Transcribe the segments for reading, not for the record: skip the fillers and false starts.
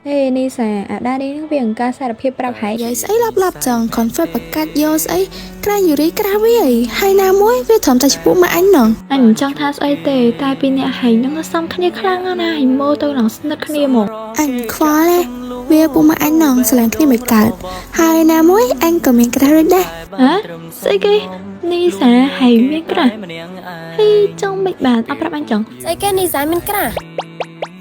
Ê Nisa, ở đây đi nước biển ca xa phiếp prap hãy. Vậy ấy lắp chẳng còn phải bật cắt vô ấy cái gì đấy cái với hai nam mối với thầm ta chỉ bố mà anh nè Anh trong thang xoay tề, tai pin nhẹ hành nó xong khăn khăn á na hành mô tôi lòng sinh khăn nhẹ một. anh khoa đấy vì bố mà anh nè sẽ làm cái này mày cả hai nam mối anh cầm miếng cái đấy Hả? Sao cái Nisa hành miếng cả? Hay trong bịch bản áp prap anh chẳng? Sao cái Nisa miếng cả?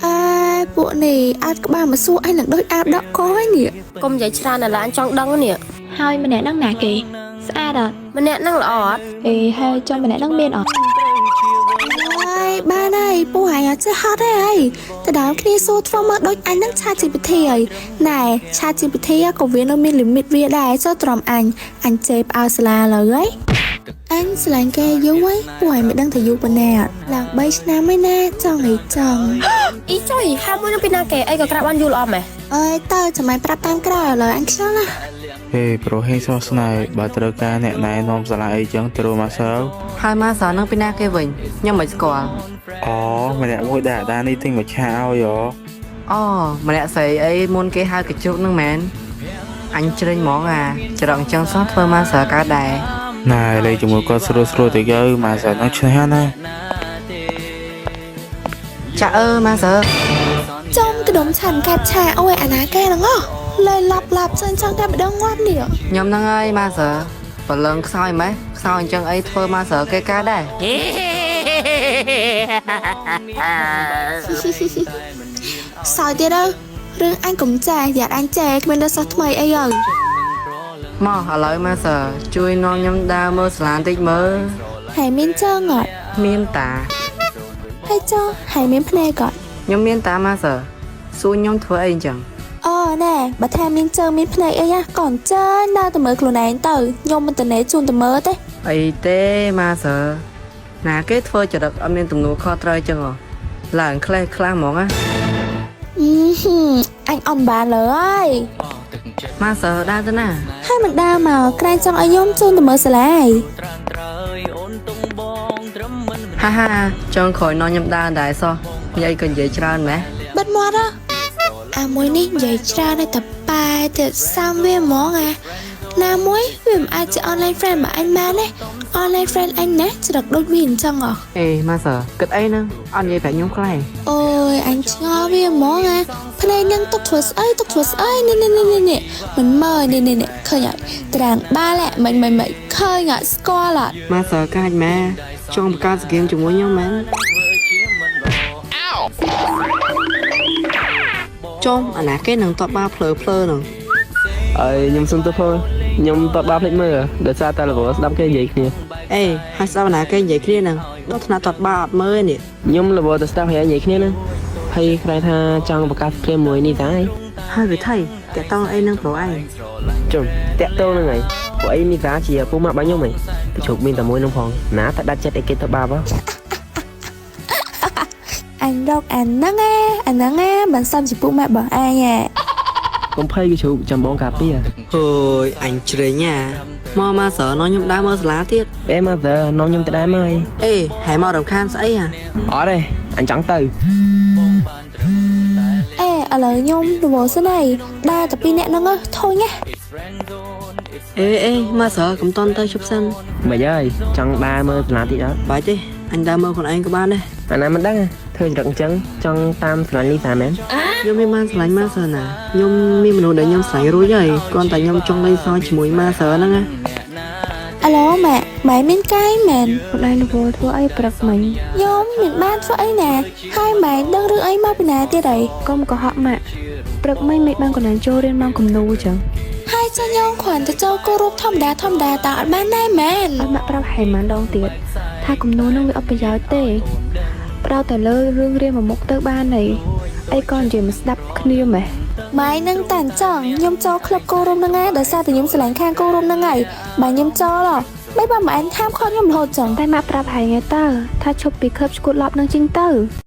à bộ này anh có ba mà xua anh là đôi áo đó có ấy nhỉ Công giải ra là anh trong đăng nè. Hai mình nè đăng nà kì. Sao đó? Mình nè năng lọt. Ê hai cho mình nè đăng biên ở. ôi ba này bố hải à chứ hot đấy từ đó khi xua phong mà đôi anh đang chat GPT ấy này chat GPT có viên nó miên limit việc đấy cho trộm anh chép ao sla lời anh sẽ làm cái dấu ấy bố hải mới đang thấy dấu bên nè làm bay nam mới nè cho ngày chồng Ý trời, hai mươi nó bên nào kể ai có các bạn du lọ mày. ơi tao cho mày bắt tam cái lời anh sao là ហេប្រូហេសួស្តីបើត្រូវការអ្នកណែនាំសាលាអីចឹងត្រូវមកសើ ហើយមកសើនឹងពីណាគេវិញខ្ញុំមិនស្គាល់ អូម្នាក់មួយដែលអាដានេះទិញមកឆាឲ្យហ៎ អូម្នាក់ស្រីអីមុនគេហៅកញ្ជុកនឹងមែនអញជ្រេញហ្មងអាច្រកចឹងសោះធ្វើមកសើកើតដែរ ណែលេងជាមួយគាត់ស្រួលទៅទៅមកសើនឹងឈ្នះណា ចាក់មកសើ trong cái đống chăn cát trà ôi anh á cái nó ngó lời lặp trên trong ta bị đông ngoan nè ខ្ញុំហ្នឹងហើយមកសើប្រឡឹងខ្សោយម៉េះខ្សោយអញ្ចឹងអីធ្វើមកសើគេកើតដែរ sao tiết đâu riêng anh cũng chè dạ anh chè bên đó sao mày ấy rồi មកឥឡូវមកសើជួយនាំខ្ញុំដើរមើលសាលាបន្តិចមើល hãy miên chơ ngọt មានតា hay cho hãy miên phê gọt ខ្ញុំមានតាមកសើសួរខ្ញុំធ្វើអីអញ្ចឹង nè bà tham miên chơ miên phê ấy á còn chân đau từ mớiខ្លួនឯងទៅខ្ញុំមិនទៅណែជូនទៅមើលទេ អីទេមកសើណាគេធ្វើចរិតអត់មានទំនួលខុសត្រូវអញ្ចឹងហ៎ឡើងខ្លះខ្លះហ្មងណា anh on bà lời មកសើដើរទៅណា hai mình đau mà cái trong ấy nhóm chôn từ mới sẽ lại ហាហាចង់ក្រោយនំខ្ញុំដើរដែរសោះនិយាយក៏និយាយច្រើនម៉េះ bất mót á à muối ní vậy ra đây tập bài thì sang viên món à na muối vì ai chỉ online friend mà anh bán đấy online friend anh nè chỉ được đôi viên chăng à អេមកសើគិតអីហ្នឹងអត់និយាយប្រាប់ខ្ញុំខ្លះ ôi anh cho viên món à play nâng tục thuật ấy nè mình mời nè khơi nhở tràng ba lẹ mình khơi nhở score là មកសើកាច់ម៉ែចង់បង្កើតសហ្គេមជាមួយខ្ញុំមែនចុំអាណាគេនឹងតបបាភ្លើហ្នឹង ហើយខ្ញុំសុំទៅផងខ្ញុំតបបាភ្លេចមើលដោយសារតែល្បងស្ដាប់គេនិយាយគ្នា អេហើយស្ដាប់អាណាគេនិយាយគ្នាហ្នឹងដល់ថ្នាក់តបបាអត់មើលនេះ ខ្ញុំល្បងទៅស្ដាប់គេនិយាយគ្នាហ្នឹងហើយខ្លាចថាចង់បង្កើតព្រាមមួយនេះតាឯង ហើយវាថៃតាក់តងអីនឹងប្រូឯង ជុំតាក់តងហ្នឹងឯងពួកអីនេះតាជាពូម៉ាក់របស់ខ្ញុំឯងទៅជុកមានតែមួយហ្នឹងផងណាតែដាច់ចិត្តអីគេទៅបាប anh đọc anh nâng nghe bạn xăm chỉ phụ mẹ bảo ai nhỉ កុំភ័យគេជុកចាំបងកាពី ហូយអញជ្រេញណាមកសើនាំខ្ញុំដើរមើលសាលាទៀត បែមកទៅនំខ្ញុំទៅដែរមើល អេហើយមករំខានស្អីហ่ะ អត់ទេអញចង់ទៅ ê ở lời nhung đồ thế này đa tập pin nè nâng ơi thôi nhá អេមកសើកុំតន់ទៅជប់សិន មិនហើយចង់ដើរមើលសាលាទៀតអត់ បាយទេអញដើរមើលខ្លួនឯងក៏បានដែរ អាណាមិនដឹងធ្វើចរិតអញ្ចឹងចង់តាមស្រឡាញ់លីសាមែន ខ្ញុំមានបានស្រឡាញ់ម៉ាសើណាខ្ញុំមានមនុស្សដែលខ្ញុំស្រឡាញ់រួចហើយគ្រាន់តែខ្ញុំចង់លេងសើចជាមួយម៉ាសើហ្នឹងណា alo mẹ mày miên cay mền ខ្លួនឯងរវល់ធ្វើអីព្រឹកមិញ nhóm miền ban cho ấy nè hai mày đang rước ấy mau bên nào tiệt đấy កុំកុហកម៉ាក់ព្រឹកមិញមិនបានខ្លួនឯងចូលរៀនម៉ោងគំនូចឹង hai cho nhau khoảnទៅចូលគោរពធម្មតាតើអត់បានដែរមែន អត់ម៉ាក់ប្រាប់ហេម៉ានដងទៀតថាគំនូនឹងវាអត់ប្រយោជន៍ទេផ្ដោតតែលើរឿងរៀនមួយមុខទៅបានហើយអីក៏និយាយមកស្ដាប់គ្នាម៉េះ ម៉ៃនឹងតាន់ចង់ខ្ញុំចូលក្លឹបគោរពហ្នឹងឯងដោយសារតែខ្ញុំស្រឡាញ់ខាងគោរពហ្នឹងឯងបើខ្ញុំចូលមិនបើមិនអញហាមខត់ខ្ញុំរហូតចឹង តែម៉ាក់ប្រាប់ហែងឯតើថាឈប់ពីក្លឹបឈួតឡប់នឹងជីងទៅ